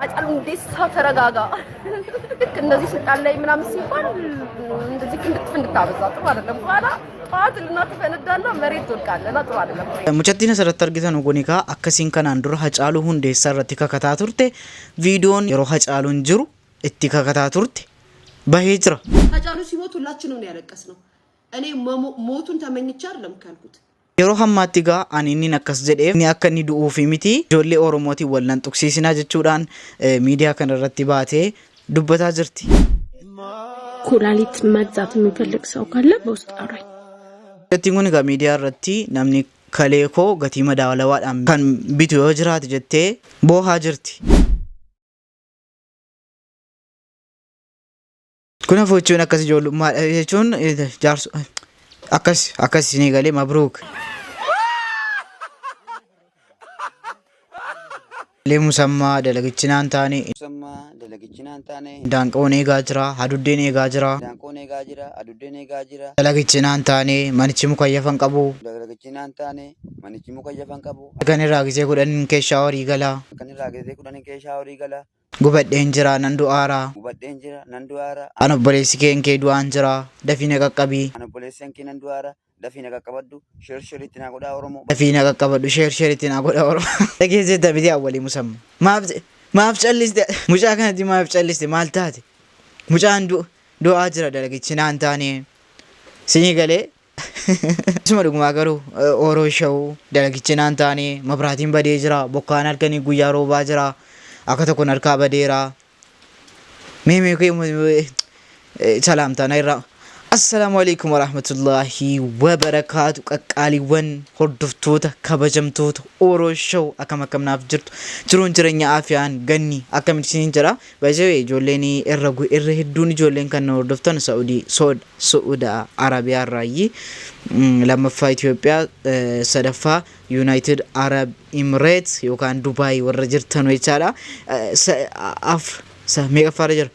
አጫሉ ሁንዴሳ ተረጋጋ ልክ እንደዚህ ስልጣን ላይ ምናምን ሲባል እንደዚህ ፍንድታ በዛ ጥሩ አይደለም በኋላ ፋትልና ተፈነዳና መሬት ትወድቃለና ጥሩ አይደለም ሙጨቲነ ሰረት አርጊተን ጎኒካ አከሲን ከናን ዱራ አጫሉ ሁንዴሳ ረቲ ከከታ ቱርቴ ቪዲዮን የሮ አጫሉን ጅሩ እቲ ከከታ ቱርቴ በሄጅራ አጫሉ ሲሞት ሁላችንም ነው ያለቀስነው እኔ ሞቱን ተመኝቻ አይደለም ካልኩት yeroo hammaatti gaa ani inni akkas jedheef ni akka inni du'uu fi miti ijoollee Oromooti wallan tuksiisinaa jechuudhaan miidiyaa kana irratti baatee dubbataa jirti. ኩላሊት መግዛት የሚፈልግ ሰው ካለ በውስጥ አውራኝ Jettiin kun miidiyaa irratti namni kaleekoo gatii madaalawaadhaan kan bitu yoo jiraate jettee boohaa jirti. Kun afoo jechuun akkas ijoollummaa jechuun jaarsu akkas ni galee mabruuk. Lemusammaa dalagichinaan taane daanqoon eegaa jira haduddeen eegaa jira dalagichinaan taane manichi mukayyafan qabu kan irraa gisee kudhaniin keessaa horii gala gubadheen jira nan du'aara an obboleessi kee du'aan jira dafii qaqqabii dafina qaqqabaddu sheersheritti na godha oromo dafina qaqqabaddu sheersheritti na godha oromo dhageesse dabiti awwali musamma maaf calliste mucaa kanatti maaf calliste maal taate mucaan du'aa jira dalagichinaan taane sinii galee isuma dhugumaa garuu oroo shawuu dalagichinaan taane mabraatiin badee jira bokkaan halkanii guyyaa roobaa jira akka tokkoon harkaa badeera mee salaamtaan irraa السلام عليكم ورحمة الله وبركاته قاليوان هردفتوتا كبجمتوتا أورو شو أكم نافجرت جرون جرنيا عافيان غني أكم تشين جرا بجوي جوليني إرغو إرهدوني جولين كان هردفتان سعودي عربية الرأي لما في إثيوبيا صدفة يونايتد عرب إمارات يوكان دبي ورجرتان ويتشالا ميغا فارجر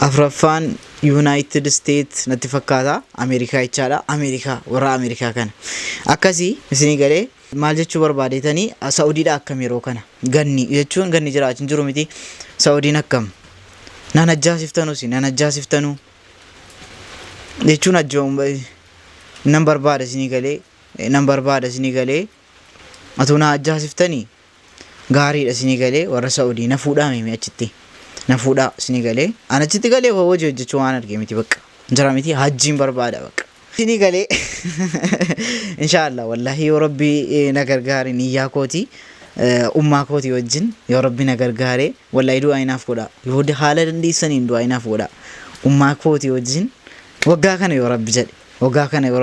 Afrafaan United States natti fakkaata Ameerikaa jechaadha Ameerikaa warra Ameerikaa kana akkasii isin galee maal jechuu barbaadetanii Saudiidha akkam yeroo kana ganni jechuun ganni jiraachin jiru miti Saudiin akkam nan ajjaasiftanu jechuun ajjoon nan barbaada isin galee atuna ajjaasiftanii gaariidha isin galee warra Saudii na fuudhaa mimi achitti nafuudha sinigale anachitti galee hojii hojjechuu waan argee miti bakka jira miti hajjiin barbaada bakka sinigale inshallah wallahi yoo rabbi na gargaare niyyaa kooti ummaa kooti wajjin yoo rabbi na gargaare wallahi du'a inaaf godha yoo haala dandeessaniin du'a inaaf godha ummaa kooti wajjin waggaa kana yoo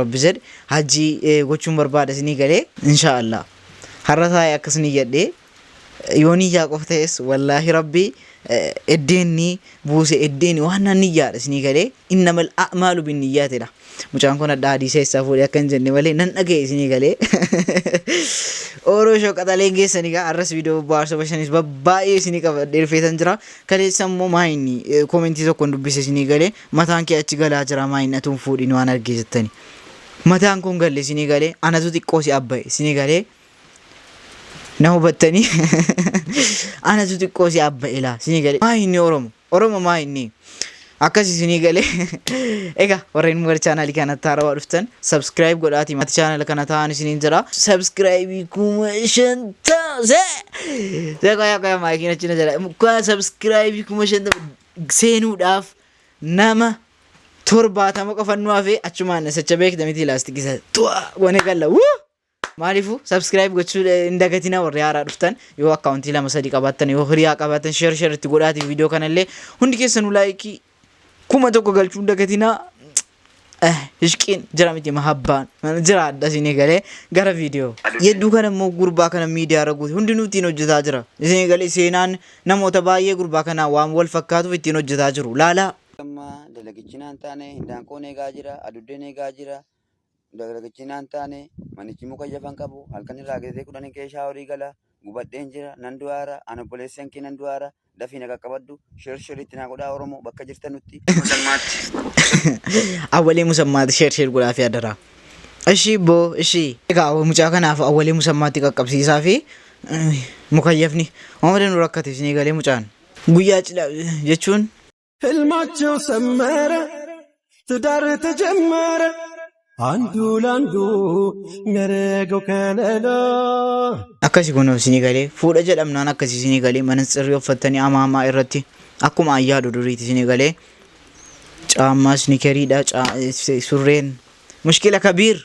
rabbi jedhe hajjii gochuun barbaada sinigale inshallah har'a taa'ee akkasni jedhee yoo niyyaa qoftees wallahi rabbi eddeeni buuse eddeeni waan niyyaadha isinii galee innamal a'maalu binniyyaatidha mucaan kun adda adii seessaa fuudhee akka hin jenne malee nan dhaga'e isinii galee oroo shoqatalee geessanii gaa arras viidiyoo bohaarsa bashanis baay'ee isinii qabadhee dhufeetan jira kaleessa immoo maayinni koomentii tokkoon dubbise isinii galee mataan kee achi galaa jira maayinni atuun fuudhin waan argee jettani mataan kun galle isinii galee anatu xiqqoo si abba'e isinii galee na hubattanii ana xiqqoo si abba'ela sinii galee maayinni oromo maayinni akkasi sinii galee egaa warreen gara chaanaalii kanatti haarawaa dhuftan subscribe godhaati mati chaanaala kana ta'an isiniin jira subscribe kuma shanta maakiin achina jira subscribe kuma shanta seenuudhaaf nama 70 qofannuu hafee achumaan sacha beekta miti laastikisa tu'a gone galla maalifu subscribe gochuu indagatina warri haaraa dhuftan yoo akkaawuntii 2-3 qabaattan yoo hiriyaa qabaattan share itti godhaati viidiyoo kanallee hundi keessanuu laayikii 1,000 galchuu indagatina hishqiin jira miti mahabbaan jira adda isinii galee gara viidiyoo yedduu kana immoo gurbaa kana miidiyaa raguuti hundi nutiin hojjetaa jira isinii galee seenaan namoota baay'ee gurbaa kana waan wal fakkaatuuf ittiin hojjetaa jiru laalaa dalagichinaan taane daanqoon eegaa jira aduddeen eegaa jira dalagichinaan taane manichi mukayyafan qabu halkan irraa gisee kudhanii keessaa horii gala gubadheen jira nan du'aara an obboleessi kee nan du'aara dafina qaqqabaddu sheersheritti na godha oromo bakka jirtanutti awwalee musammaatti sheersher godhaa fi adara እሺ ቦ እሺ egaa mucaa kanaaf awwalee musammaatti qaqqabsiisaa fi mukayyafni oomada nu rakkate isinii galee mucaan guyyaa cidhaa jechuun ህልማቸው ሰመረ ትዳር ተጀመረ አንዱ ላንዱ መረገው ከለላ akkasi kun isinii galee fuudha jedhamnaan akkasi isinii galee manatsirrii uffattanii amaamaa irratti akkuma ayyaadu duriiti isinii galee caammaa snikeriidha surreen mushkila kabiir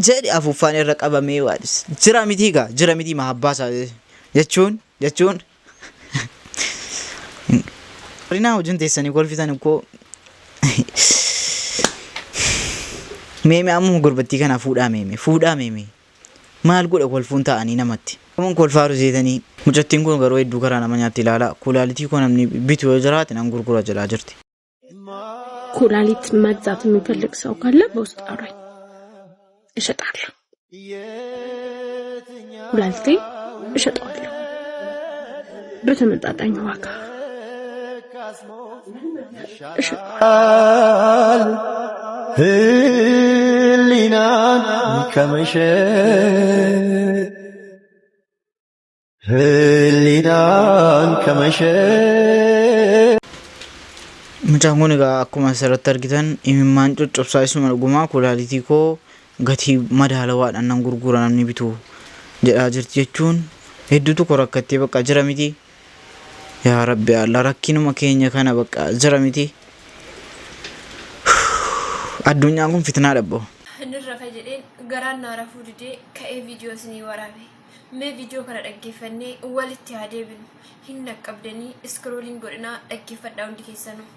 jedhi afuuffaan irra qabamee waadis jira mitii gaa jira mitii mahabbaasaa jechuun Rina hojii teessanii kolfitan koo meeme ammoo gurbattii kana fuudhaa meeme maal godha kolfuun ta'anii namatti kun kolfaaru zeetanii mucattiin kun garuu hedduu karaa nama nyaatti ilaala kuulaalitii kun namni bitu yoo jiraate nan gurgura jalaa jirti ኩላሊት መግዛት የሚፈልግ ሰው ካለ በውስጥ አውራኝ እሸጣለሁ። ኩላሊቴ እሸጠዋለሁ በተመጣጣኝ ዋጋ ህሊናን ከመሸጥ mucaan kun egaa akkuma asirratti argitan imimmaan coccobsaa isuma dhugumaa kuulaalitii koo gatii madaalawaadhaan nan gurgura namni bitu jedhaa jirti jechuun hedduutu ko rakkattee bakka jira miti yaa rabbi alla rakkinuma keenya kana bakka jira miti addunyaan kun fitnaa dhabbo nirra ka jedheen garaan naa rafuu didee ka'ee viidiyoo isinii waraabe mee viidiyoo kana dhaggeeffannee walitti haa deebinu hin naqqabdanii iskrooliin godhinaa dhaggeeffadhaa hundi keessanuu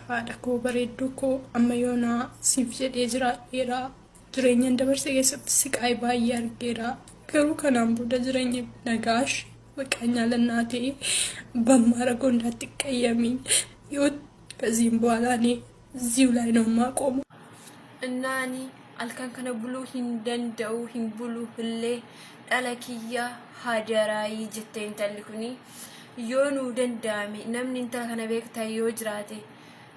haadha koo bareedduu koo amma yoonaa siif jedhee jiraadheera jireenyaan dabarse keessatti siqaay baay'ee argeera garuu kanaan booda jireenya nagaash waqaanyaa lannaa ta'e በማረገው እንዳትቀየሚኝ ህይወት ከዚህም በኋላ እኔ እዚሁ ላይ ነው የማቆመው እና እኔ አልካን ከነ ብሉ ሂንደንደው ሂንቡሉ ህሌ ዳለኪያ ሀደራይ ጀተን ተልኩኒ ዮኑ ደንዳሚ ነምን እንተ ከነ ቤክታ ዮጅራቴ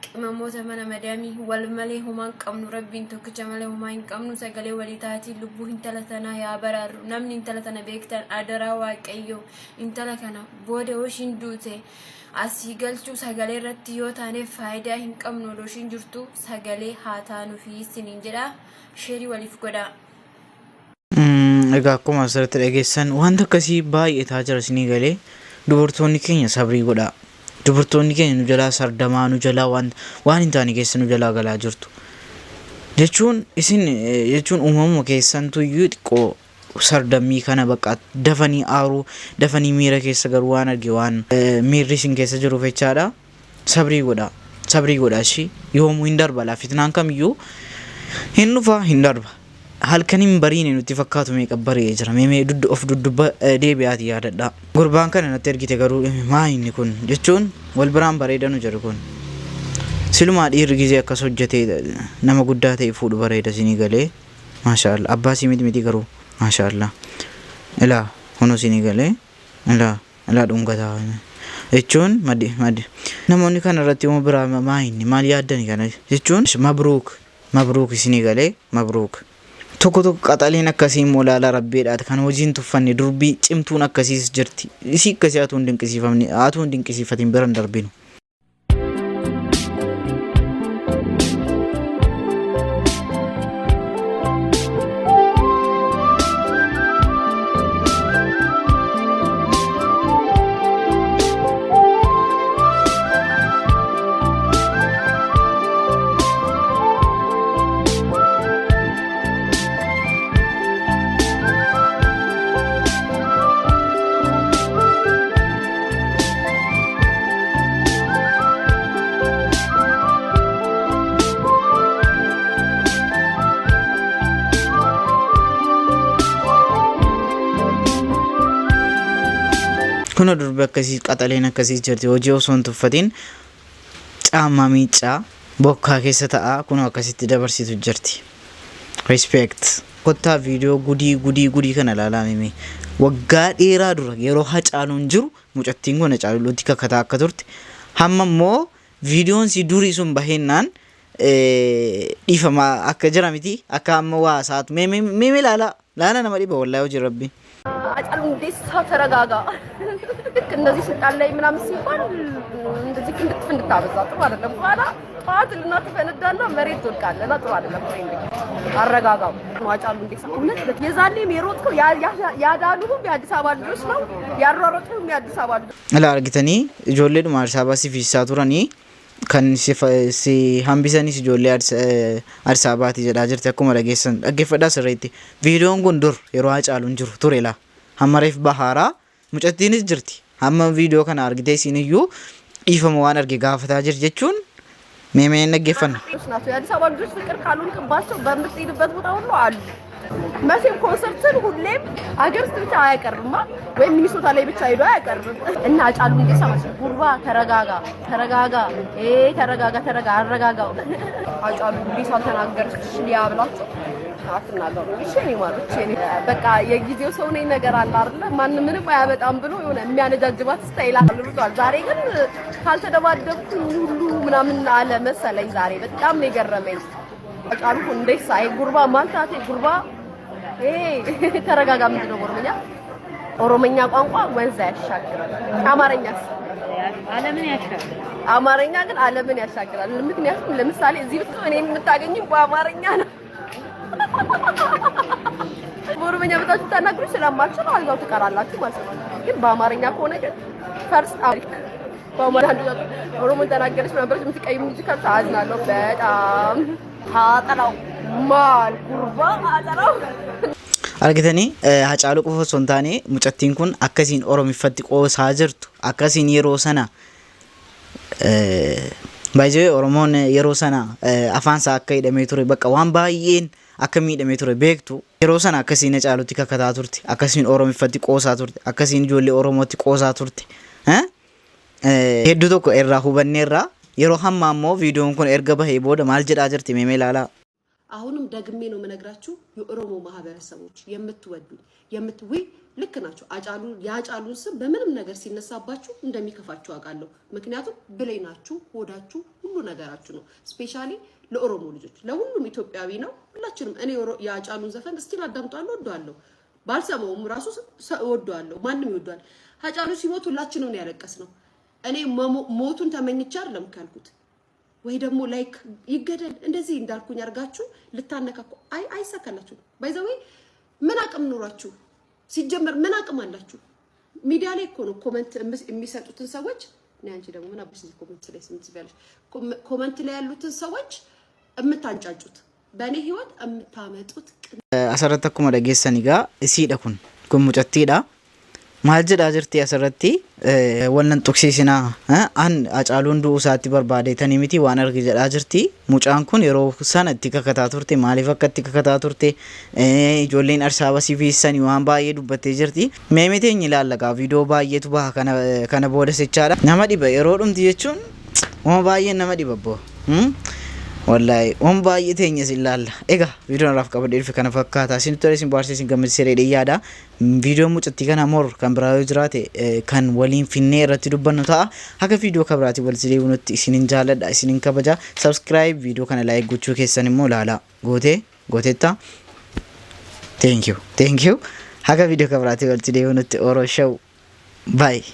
ቅመሞተ መነ መዳሚ ወልመሌ ሁማን ቀምኑ ረቢን ተከቸ መሌ ሁማን ቀምኑ ሰገሌ ወሊታቲ ልቡ እንተለተና ያበራሩ ነምን እንተለተና ቤክታን አደራ ዋቀዮ እንተለከና ቦዴዎች እንዱቴ asigalchu sagale irratti yoo taane faayidaa hin qabnu looshin jirtu sagale haataanu fi sinin jedha sheerii waliif godha egaa akkuma asirratti dhageessan wanta akkasii baay'eetaa jira isinii galee dubartoonni keenya sabrii godha dubartoonni keenya nu jalaa sardamaa nu jalaa waan hin taane keessa nu jalaa galaa jirtu jechuun isin jechuun uumamuma keessantu iyyuu xiqqoo sardammii kana bakka dafanii aaruu dafanii miira keessa garuu waan arge waan miirri isin keessa jiru fechaadha sabrii godha ishii yoomuu hin darba laafitnaan kamiyyuu hin dhufa hin darba halkaniin bariine nutti fakkaatu meeqa baree jira meemee of dudduba deebi'aati yaadadha gurbaan kana natti ergite garuu maa inni kun jechuun wal biraan bareedanu jiru kun silumaa dhiirri gizee akkas hojjetee nama guddaa ta'e fuudhu bareeda isinii galee maashaallah abbaasii miti garuu maashaallah ilaa hono isinii galee ilaa dhungataa jechuun maddi namoonni kana irratti uma biraa maa inni maal yaaddani kana jechuun mabruuk isinii galee mabruuk tokko qaxaliin akkasii immoo laala rabbeedhaati kan hojiin tuffanne durbii cimtuun akkasiis jirti isii akkasii atu hin dinqisiifatin bira hin darbinu kuna durbe akkasii qaxaleen akkasii jirti hojii osoo hin tuffatin caammaa miicaa bokkaa keessa ta'a kun akkasitti dabarsitu jirti respect kottaa viidiyoo gudii kana ilaalaa waggaa dheeraa dura yeroo hacaaluun jiru mucattiin kun hacaaluutti kakkataa akka turte hamma immoo viidiyoon si durii sun baheennaan dhiifamaa akka jira miti akka amma waa saatu meeme ilaalaa ላላ nama dhiba wallahi hojii rabbi አጫሉ እንዴሳ ተረጋጋ። ልክ እንደዚህ ስልጣን ላይ ምናምን ሲባል እንደዚህ ፍንድት አበዛ ጥሩ አይደለም። በኋላ ጠዋት ልናት ፈነዳና መሬት ትወድቃለና ጥሩ አይደለም። አረጋጋው አጫሉ እንዴሳ እውነት የዛኔም የሮጥከው ያዳሉም የአዲስ አበባ ልጆች ነው ያሯሯጡም የአዲስ አበባ ልጆች ala argitanii ijoollee dhuma Addis Ababa sifiisaa turanii kan si hambisanii ijoollee Addis Ababaati jedhaa jirti akkuma dhageessan dhaggeeffadhaa sirriitti viidiyoon kun dur yeroo Hacaaluun jiru ture laa hamma reef baharaa mucattiinis jirti hamma viidiyoo kana argitee isin iyyuu dhiifama waan arge gaafataa jirti jechuun meemeen dhaggeeffanna. የአዲስ አበባ ልጆች ፍቅር ካልሆንክባቸው በምትሄድበት ቦታ ሁሉ አሉ። መቼም ኮንሰርትን ሁሌም አገር ውስጥ ብቻ አያቀርብማ ወይም ሚኒሶታ ላይ ብቻ ሄዶ አያቀርብም። እና አጫሉ እንዴሳ ጉርባ ተረጋጋ አረጋጋው አጫሉ እንዴሳ ተናገርሽ ሊያብላችሁ አትናገሩ እሺ ነው ማለት እሺ በቃ የጊዜው ሰው ነኝ ነገር አለ አይደል ማን ምንም አያመጣም ብሎ የሆነ የሚያነጃጅባት ስታይል አለ ብሏል። ዛሬ ግን ካልተደባደብኩ ሁሉ ምናምን አለ መሰለኝ። ዛሬ በጣም ነው የገረመኝ። አጫሉ እንዴሳ ጉርባ ማንታቴ ጉርባ ተረጋጋ ምንድነው ኦሮሞኛ ቋንቋ ወንዝ ያሻግራል። አማርኛስ ዓለምን ያሻግራል። አማርኛ ግን ዓለምን ያሻግራል። ምክንያቱም ለምሳሌ እዚህ ብትሆን እኔን የምታገኙ በአማርኛ ነው። በኦሮሞኛ ብታችሁ ተናግሩ ስለማትችሉ አልጋው ትቀራላችሁ ማለት ነው። ግን በአማርኛ ከሆነ ግን ፈርስት አሪክ በአማርኛ ኦሮሞ ተናገረች ነበር የምትቀይሙ ሙዚቃ ታዝናለሁ በጣም ታጠላው ማል ጉርባ አጠላው argitanii Hacaaluu qofa osoo hin taane mucattiin kun akkasiin Oromiffatti qoosaa jirtu akkasiin yeroo sana baay'ee Oromoon yeroo sana afaan isaa akka hidhamee ture bakka waan baay'een akka miidhamee ture beektu yeroo sana akkasiin Hacaaluutti kakkataa turte akkasiin Oromiffatti qoosaa turte akkasiin ijoollee Oromootti qoosaa turte hedduu tokko irraa hubanneerraa yeroo hamma ammoo viidiyoon kun erga bahee booda maal jedhaa jirti meemee ilaalaa. አሁንም ደግሜ ነው መነግራችሁ የኦሮሞ ማህበረሰቦች የምትውይ ልክ ናቸው። ያጫሉን ስም በምንም ነገር ሲነሳባችሁ እንደሚከፋችሁ አውቃለሁ። ምክንያቱም ብሌናችሁ ሆዳችሁ ሁሉ ነገራችሁ ነው። ስፔሻሊ ለኦሮሞ ልጆች ለሁሉም ኢትዮጵያዊ ነው። ሁላችንም እኔ ያጫሉን ዘፈን እስቲል አዳምጣለሁ ወደዋለሁ። ባልሰማውም ራሱ ወደዋለሁ። ማንም ይወደዋል። ያጫሉ ሲሞት ሁላችንም ነው ያለቀስነው። እኔ ሞቱን ተመኝቼ አይደለም ካልኩት ወይ ደግሞ ላይክ ይገደል እንደዚህ እንዳልኩኝ አርጋችሁ ልታነካኩ አይሳካላችሁ። ባይዘው ምን አቅም ኖራችሁ ሲጀመር ምን አቅም አላችሁ? ሚዲያ ላይ እኮ ነው ኮሜንት የሚሰጡትን ሰዎች እኔ አንቺ ደግሞ ምን አብሽ ኮሜንት ላይ ስምትበያለሽ ኮሜንት ላይ ያሉትን ሰዎች እምታንጫጩት በእኔ ህይወት እምታመጡት asirratti dhageessaniga isiidha kun mucattiidha. maal jedhaa jirti asirratti wallan tuksiisina an Hacaaluun du'uu isaatti barbaadeetanii miti waan arge jedhaa jirti. Mucaan kun yeroo sana itti kakkataa turte maaliif akka itti kakkataa turte ijoolleen Addis Ababa sifiisanii waan baay'ee dubbattee jirti. Meemee teenya ilaallagaa viidiyoo baay'eetu baha kana booda sechaadha. Nama dhiba yeroo dhumti jechuun waan baay'een nama dhiba boo wallahi waan baay'ee teenya ilaalla. Egaa viidiyoon raaf qabadee dhufe kana fakkaata. Isin tole isin baarsee isin gammachiisee yaada. Viidiyoon mucattii kana mor kan biraa yoo jiraate kan waliin finnee irratti dubbannu ta'a. Haga viidiyoo kabiraati walitti deebinutti isinin jaalladha isinin kabaja. Subscribe viidiyoo kana like gochuu keessan immoo ilaala. Gootetta. Thank you. Haga viidiyoo kabiraati walitti deebinutti Oro Show. Bye.